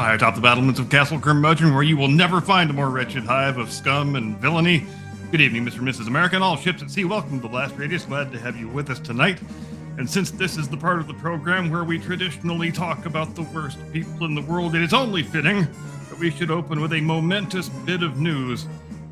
High atop the battlements of Castle Curmudgeon, where you will never find a more wretched hive of scum and villainy. Good evening, Mr. and Mrs. America, and all ships at sea. Welcome to Blast Radius. Glad to have you with us tonight. And since this is the part of the program where we traditionally talk about the worst people in the world, it is only fitting that we should open with a momentous bit of news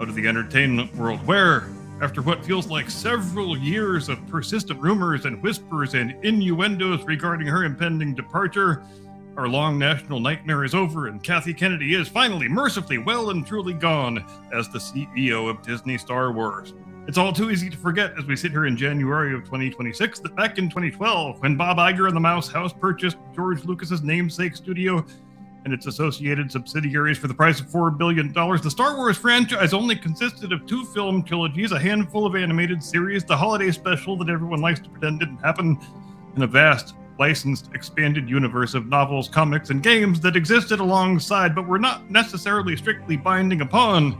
out of the entertainment world, where, after what feels like several years of persistent rumors and whispers and innuendos regarding her impending departure, our long national nightmare is over, and Kathy Kennedy is finally, mercifully, well and truly gone as the CEO of Disney Star Wars. It's all too easy to forget as we sit here in January of 2026 that back in 2012, when Bob Iger and the Mouse House purchased George Lucas's namesake studio and its associated subsidiaries for the price of $4 billion, the Star Wars franchise only consisted of 2 film trilogies, a handful of animated series, the holiday special that everyone likes to pretend didn't happen, and a vast licensed expanded universe of novels, comics, and games that existed alongside but were not necessarily strictly binding upon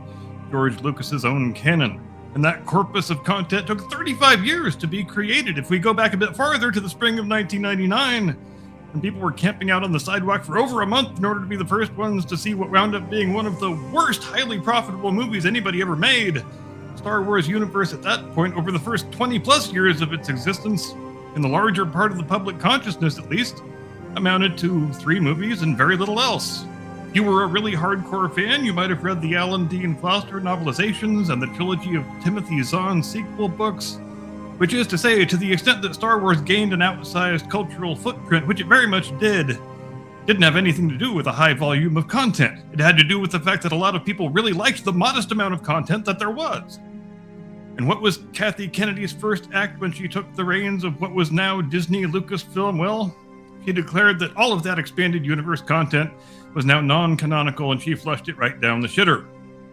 George Lucas's own canon. And that corpus of content took 35 years to be created. If we go back a bit farther to the spring of 1999, when people were camping out on the sidewalk for over a month in order to be the first ones to see what wound up being one of the worst highly profitable movies anybody ever made, the Star Wars universe at that point, over the first 20 plus years of its existence, in the larger part of the public consciousness at least, amounted to 3 movies and very little else. If you were a really hardcore fan, you might have read the Alan Dean Foster novelizations and the trilogy of Timothy Zahn sequel books, which is to say, to the extent that Star Wars gained an outsized cultural footprint, which it very much did, didn't have anything to do with a high volume of content. It had to do with the fact that a lot of people really liked the modest amount of content that there was. And what was Kathy Kennedy's first act when she took the reins of what was now Disney Lucasfilm? Well, she declared that all of that expanded universe content was now non-canonical, and she flushed it right down the shitter.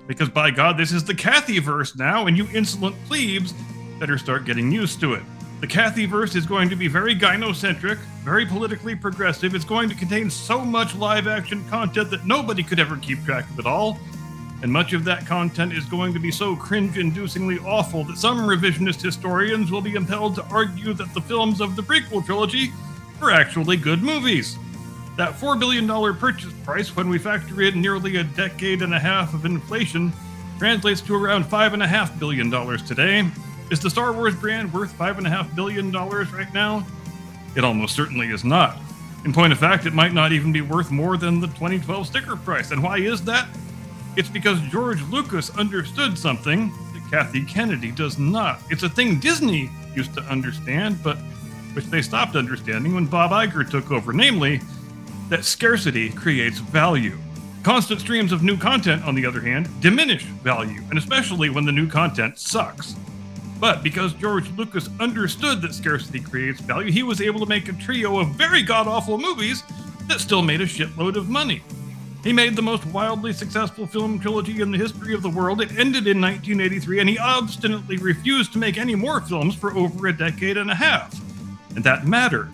Because by God, this is the Kathyverse now, and you insolent plebes better start getting used to it. The Kathyverse is going to be very gynocentric, very politically progressive. It's going to contain so much live-action content that nobody could ever keep track of it all. And much of that content is going to be so cringe-inducingly awful that some revisionist historians will be impelled to argue that the films of the prequel trilogy were actually good movies. That $4 billion purchase price, when we factor in nearly a decade and a half of inflation, translates to around $5.5 billion today. Is the Star Wars brand worth $5.5 billion right now? It almost certainly is not. In point of fact, it might not even be worth more than the 2012 sticker price. And why is that? It's because George Lucas understood something that Kathy Kennedy does not. It's a thing Disney used to understand, but which they stopped understanding when Bob Iger took over, namely, that scarcity creates value. Constant streams of new content, on the other hand, diminish value, and especially when the new content sucks. But because George Lucas understood that scarcity creates value, he was able to make a trio of very god-awful movies that still made a shitload of money. He made the most wildly successful film trilogy in the history of the world. It ended in 1983, and he obstinately refused to make any more films for over a decade and a half. And that mattered.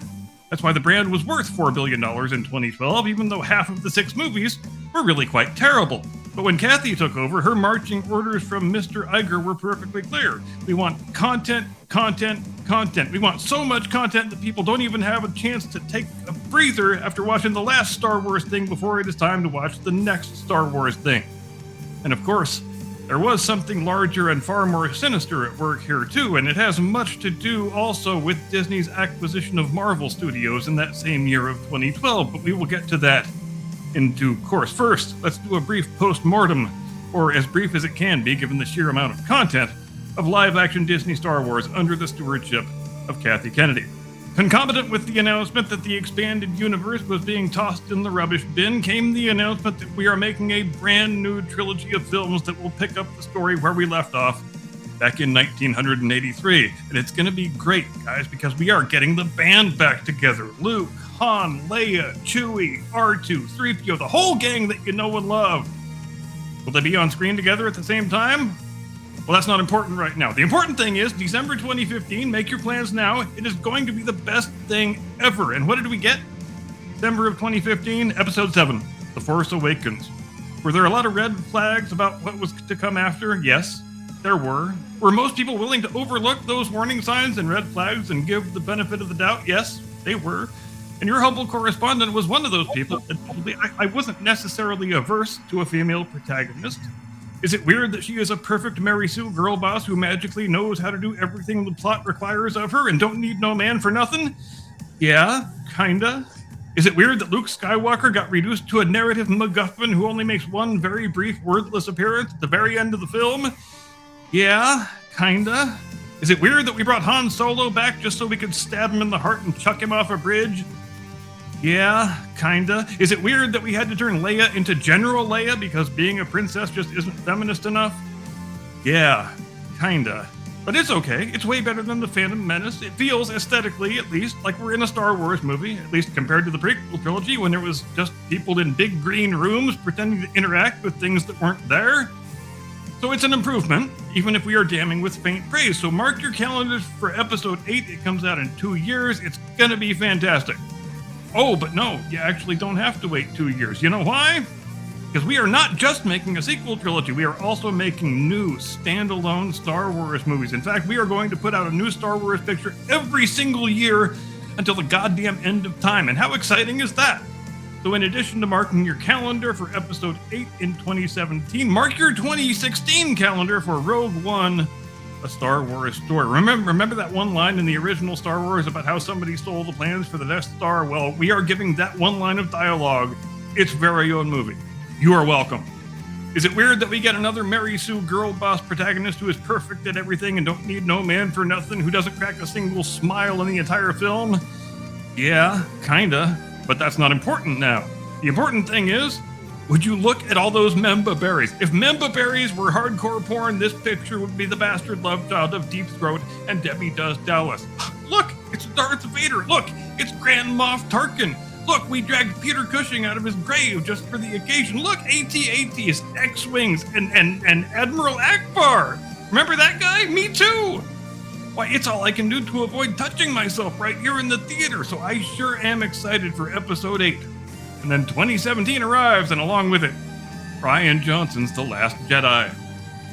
That's why the brand was worth $4 billion in 2012, even though half of the 6 movies were really quite terrible. But when Kathy took over, her marching orders from Mr. Iger were perfectly clear. We want content, content, content. We want so much content that people don't even have a chance to take a breather after watching the last Star Wars thing before it is time to watch the next Star Wars thing. And of course, there was something larger and far more sinister at work here too, and it has much to do also with Disney's acquisition of Marvel Studios in that same year of 2012, but we will get to that in due course. First, let's do a brief post-mortem, or as brief as it can be given the sheer amount of content, of live-action Disney Star Wars under the stewardship of Kathy Kennedy. Concomitant with the announcement that the expanded universe was being tossed in the rubbish bin came the announcement that we are making a brand new trilogy of films that will pick up the story where we left off back in 1983. And it's going to be great, guys, because we are getting the band back together. Luke, Han, Leia, Chewie, R2, 3PO, the whole gang that you know and love. Will they be on screen together at the same time? Well, that's not important right now. The important thing is December 2015, make your plans now. It is going to be the best thing ever. And what did we get? December of 2015, Episode 7, The Force Awakens. Were there a lot of red flags about what was to come after? Yes, there were. Were most people willing to overlook those warning signs and red flags and give the benefit of the doubt? Yes, they were. And your humble correspondent was one of those people that I wasn't necessarily averse to a female protagonist. Is it weird that she is a perfect Mary Sue girl boss who magically knows how to do everything the plot requires of her and don't need no man for nothing? Yeah, kinda. Is it weird that Luke Skywalker got reduced to a narrative MacGuffin who only makes one very brief wordless appearance at the very end of the film? Yeah, kinda. Is it weird that we brought Han Solo back just so we could stab him in the heart and chuck him off a bridge? Yeah, kinda. Is it weird that we had to turn Leia into General Leia because being a princess just isn't feminist enough? Yeah, kinda. But it's okay. It's way better than The Phantom Menace. It feels, aesthetically at least, like we're in a Star Wars movie, at least compared to the prequel trilogy when there was just people in big green rooms pretending to interact with things that weren't there. So it's an improvement, even if we are damning with faint praise. So mark your calendars for episode 8. It comes out in 2 years. It's gonna be fantastic. Oh, but no, you actually don't have to wait 2 years. You know why? Because we are not just making a sequel trilogy, we are also making new standalone Star Wars movies. In fact, we are going to put out a new Star Wars picture every single year until the goddamn end of time. And how exciting is that? So in addition to marking your calendar for episode 8 in 2017, mark your 2016 calendar for Rogue One, a Star Wars story. Remember that one line in the original Star Wars about how somebody stole the plans for the Death Star? Well, we are giving that one line of dialogue its very own movie. You are welcome. Is it weird that we get another Mary Sue girl boss protagonist who is perfect at everything and don't need no man for nothing, who doesn't crack a single smile in the entire film? Yeah, kinda, but that's not important now. The important thing is, would you look at all those Memba berries? If Memba berries were hardcore porn, this picture would be the bastard love child of Deep Throat and Debbie Does Dallas. Look, it's Darth Vader. Look, it's Grand Moff Tarkin. Look, we dragged Peter Cushing out of his grave just for the occasion. Look, AT-ATs, X-Wings, and Admiral Akbar. Remember that guy? Me too. Why, it's all I can do to avoid touching myself right here in the theater, so I sure am excited for episode 8. And then 2017 arrives, and along with it, Rian Johnson's The Last Jedi.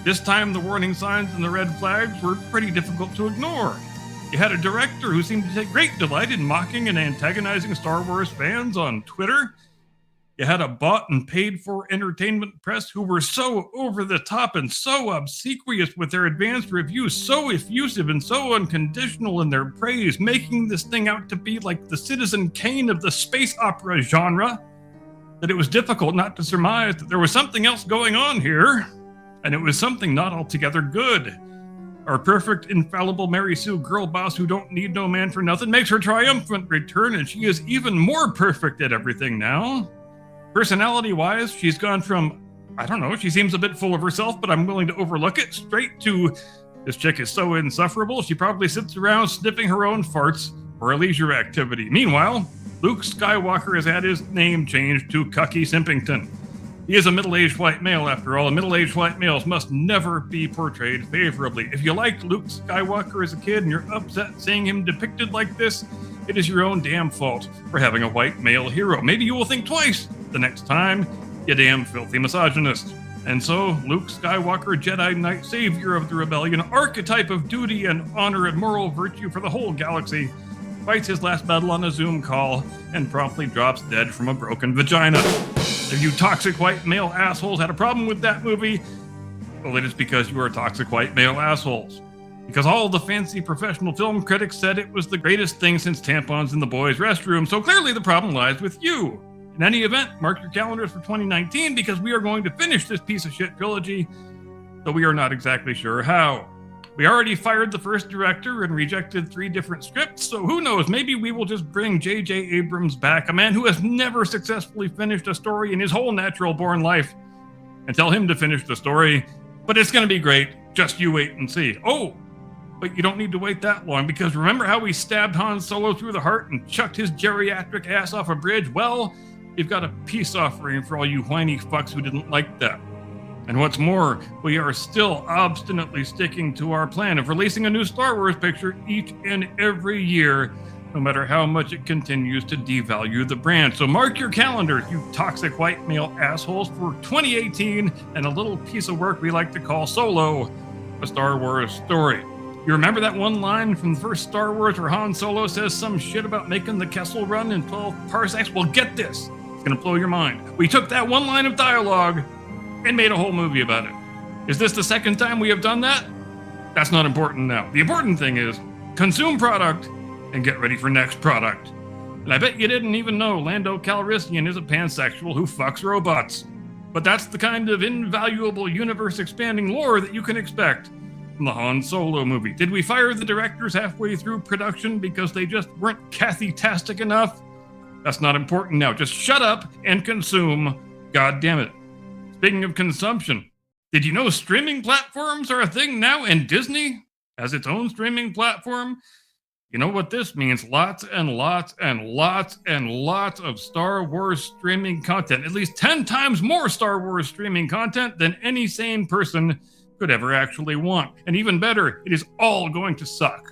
This time, the warning signs and the red flags were pretty difficult to ignore. You had a director who seemed to take great delight in mocking and antagonizing Star Wars fans on Twitter. You had a bought and paid for entertainment press who were so over the top and so obsequious with their advanced reviews, so effusive and so unconditional in their praise, making this thing out to be like the Citizen Kane of the space opera genre, that it was difficult not to surmise that there was something else going on here, and it was something not altogether good. Our perfect, infallible Mary Sue girl boss who don't need no man for nothing makes her triumphant return, and she is even more perfect at everything now. Personality-wise, she's gone from, I don't know, she seems a bit full of herself, but I'm willing to overlook it, straight to, this chick is so insufferable, she probably sits around sniffing her own farts for a leisure activity. Meanwhile, Luke Skywalker has had his name changed to Cucky Simpington. He is a middle-aged white male, after all, and middle-aged white males must never be portrayed favorably. If you liked Luke Skywalker as a kid and you're upset seeing him depicted like this, it is your own damn fault for having a white male hero. Maybe you will think twice the next time, you damn filthy misogynist. And so, Luke Skywalker, Jedi Knight, savior of the rebellion, archetype of duty and honor and moral virtue for the whole galaxy, fights his last battle on a Zoom call and promptly drops dead from a broken vagina. If you toxic white male assholes had a problem with that movie, well, it is because you are toxic white male assholes. Because all the fancy professional film critics said it was the greatest thing since tampons in the boys' restroom, so clearly the problem lies with you. In any event, mark your calendars for 2019 because we are going to finish this piece of shit trilogy, though we are not exactly sure how. We already fired the first director and rejected 3 different scripts, so who knows, maybe we will just bring J.J. Abrams back, a man who has never successfully finished a story in his whole natural-born life, and tell him to finish the story, but it's going to be great, just you wait and see. Oh, but you don't need to wait that long, because remember how we stabbed Han Solo through the heart and chucked his geriatric ass off a bridge? Well, we've got a peace offering for all you whiny fucks who didn't like that. And what's more, we are still obstinately sticking to our plan of releasing a new Star Wars picture each and every year, no matter how much it continues to devalue the brand. So mark your calendars, you toxic white male assholes, for 2018 and a little piece of work we like to call Solo, a Star Wars story. You remember that one line from the first Star Wars where Han Solo says some shit about making the Kessel Run in 12 parsecs? Well, get this. It's going to blow your mind. We took that one line of dialogue and made a whole movie about it. Is this the second time we have done that? That's not important now. The important thing is consume product and get ready for next product. And I bet you didn't even know Lando Calrissian is a pansexual who fucks robots. But that's the kind of invaluable universe-expanding lore that you can expect from the Han Solo movie. Did we fire the directors halfway through production because they just weren't Kathy-tastic enough? That's not important now. Just shut up and consume. God damn it. Speaking of consumption, did you know streaming platforms are a thing now and Disney has its own streaming platform? You know what this means? Lots and lots and lots and lots of Star Wars streaming content. At least 10 times more Star Wars streaming content than any sane person could ever actually want. And even better, it is all going to suck.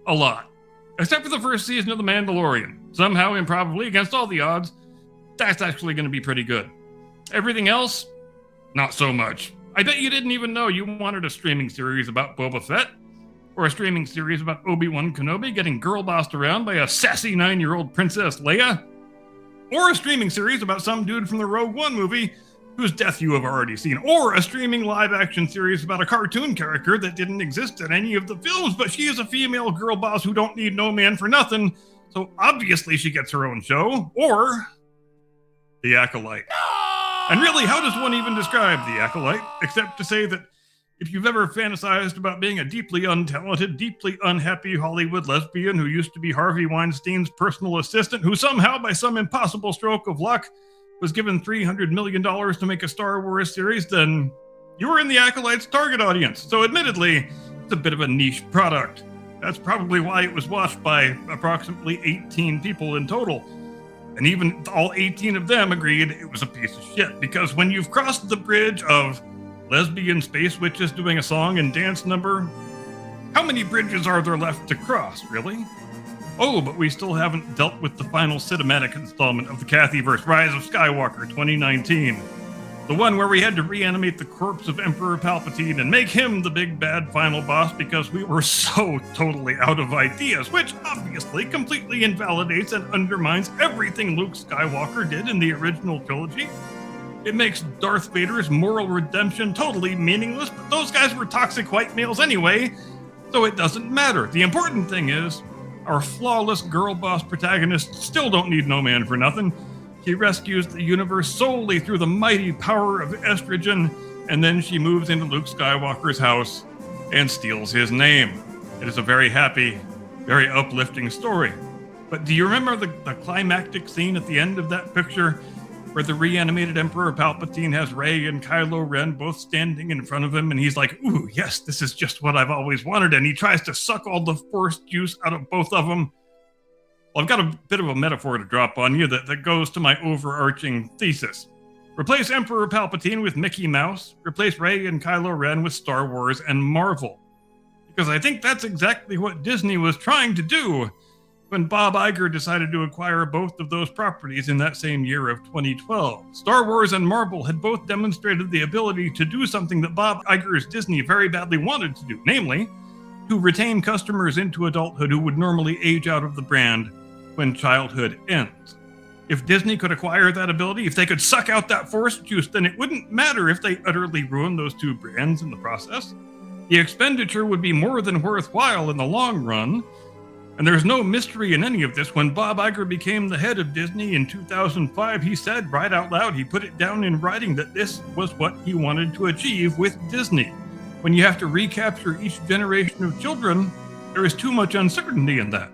A lot. Except for the first season of The Mandalorian. Somehow, improbably, against all the odds, that's actually going to be pretty good. Everything else, not so much. I bet you didn't even know you wanted a streaming series about Boba Fett, or a streaming series about Obi-Wan Kenobi getting girl-bossed around by a sassy 9-year-old Princess Leia, or a streaming series about some dude from the Rogue One movie whose death you have already seen, or a streaming live-action series about a cartoon character that didn't exist in any of the films, but she is a female girl boss who don't need no man for nothing, so obviously she gets her own show, or The Acolyte. And really, how does one even describe The Acolyte, except to say that if you've ever fantasized about being a deeply untalented, deeply unhappy Hollywood lesbian who used to be Harvey Weinstein's personal assistant, who somehow, by some impossible stroke of luck, was given $300 million to make a Star Wars series, then you were in The Acolyte's target audience. So admittedly, it's a bit of a niche product. That's probably why it was watched by approximately 18 people in total. And even all 18 of them agreed it was a piece of shit, because when you've crossed the bridge of lesbian space witches doing a song and dance number, how many bridges are there left to cross, really? Oh, but we still haven't dealt with the final cinematic installment of the Kathyverse, Rise of Skywalker 2019. The one where we had to reanimate the corpse of Emperor Palpatine and make him the big bad final boss because we were so totally out of ideas, which obviously completely invalidates and undermines everything Luke Skywalker did in the original trilogy. It makes Darth Vader's moral redemption totally meaningless, but those guys were toxic white males anyway, so it doesn't matter. The important thing is, our flawless girl boss protagonist still don't need no man for nothing. She rescues the universe solely through the mighty power of estrogen, and then she moves into Luke Skywalker's house and steals his name. It is a very happy, very uplifting story. But do you remember the climactic scene at the end of that picture where the reanimated Emperor Palpatine has Rey and Kylo Ren both standing in front of him, and he's like, ooh, yes, this is just what I've always wanted, and he tries to suck all the Force juice out of both of them? Well, I've got a bit of a metaphor to drop on you that goes to my overarching thesis. Replace Emperor Palpatine with Mickey Mouse, replace Rey and Kylo Ren with Star Wars and Marvel. Because I think that's exactly what Disney was trying to do when Bob Iger decided to acquire both of those properties in that same year of 2012. Star Wars and Marvel had both demonstrated the ability to do something that Bob Iger's Disney very badly wanted to do, namely, to retain customers into adulthood who would normally age out of the brand when childhood ends. If Disney could acquire that ability, if they could suck out that Force juice, then it wouldn't matter if they utterly ruined those two brands in the process. The expenditure would be more than worthwhile in the long run. And there's no mystery in any of this. When Bob Iger became the head of Disney in 2005, he said right out loud, he put it down in writing that this was what he wanted to achieve with Disney. When you have to recapture each generation of children, there is too much uncertainty in that.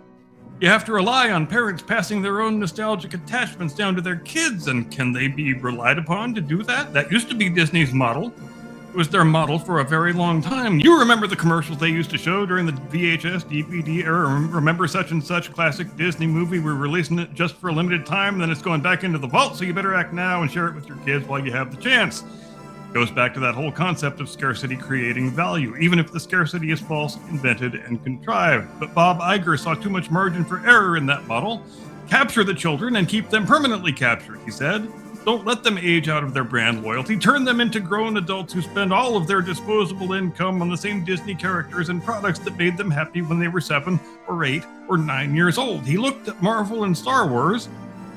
You have to rely on parents passing their own nostalgic attachments down to their kids, and can they be relied upon to do that? That used to be Disney's model. It was their model for a very long time. You remember the commercials they used to show during the VHS, DVD era. Remember such and such classic Disney movie? We're releasing it just for a limited time, and then it's going back into the vault, so you better act now and share it with your kids while you have the chance. It goes back to that whole concept of scarcity creating value, even if the scarcity is false, invented, and contrived. But Bob Iger saw too much margin for error in that model. Capture the children and keep them permanently captured, he said. Don't let them age out of their brand loyalty. Turn them into grown adults who spend all of their disposable income on the same Disney characters and products that made them happy when they were 7 or 8 or 9 years old. He looked at Marvel and Star Wars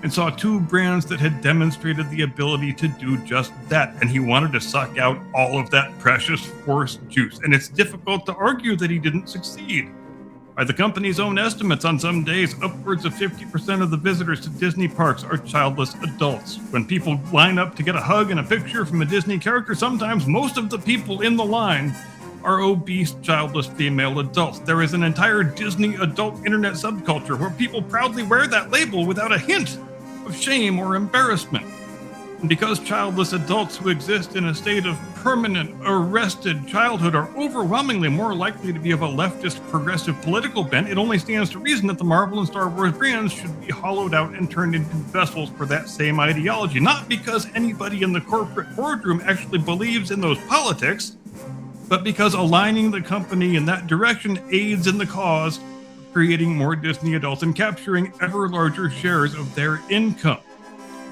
and saw two brands that had demonstrated the ability to do just that, and he wanted to suck out all of that precious Force juice. And it's difficult to argue that he didn't succeed. By the company's own estimates, on some days, upwards of 50% of the visitors to Disney parks are childless adults. When people line up to get a hug and a picture from a Disney character, sometimes most of the people in the line are obese, childless female adults. There is an entire Disney adult internet subculture where people proudly wear that label without a hint of shame or embarrassment. And because childless adults who exist in a state of permanent, arrested childhood are overwhelmingly more likely to be of a leftist, progressive political bent, it only stands to reason that the Marvel and Star Wars brands should be hollowed out and turned into vessels for that same ideology. Not because anybody in the corporate boardroom actually believes in those politics, but because aligning the company in that direction aids in the cause of creating more Disney adults and capturing ever larger shares of their income.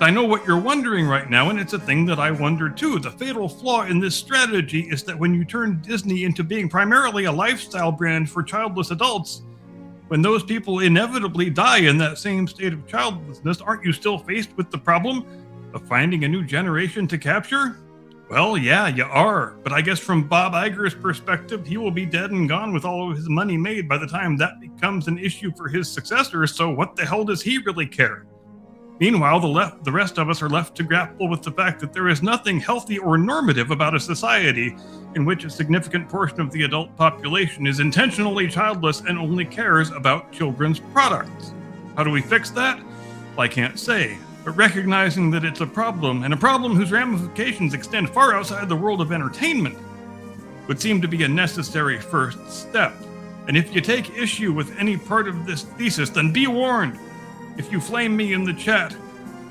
I know what you're wondering right now, and it's a thing that I wonder too. The fatal flaw in this strategy is that when you turn Disney into being primarily a lifestyle brand for childless adults, when those people inevitably die in that same state of childlessness, aren't you still faced with the problem of finding a new generation to capture? Well, yeah, you are. But I guess from Bob Iger's perspective, he will be dead and gone with all of his money made by the time that becomes an issue for his successors, so what the hell does he really care? Meanwhile, the rest of us are left to grapple with the fact that there is nothing healthy or normative about a society in which a significant portion of the adult population is intentionally childless and only cares about children's products. How do we fix that? Well, I can't say, but recognizing that it's a problem, and a problem whose ramifications extend far outside the world of entertainment, would seem to be a necessary first step. And if you take issue with any part of this thesis, then be warned. If you flame me in the chat,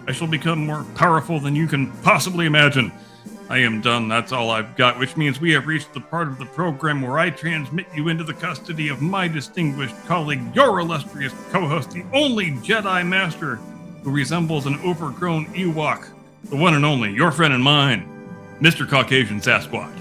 I shall become more powerful than you can possibly imagine. I am done, that's all I've got, which means we have reached the part of the program where I transmit you into the custody of my distinguished colleague, your illustrious co-host, the only Jedi Master who resembles an overgrown Ewok, the one and only, your friend and mine, Mr. Caucasian Sasquatch.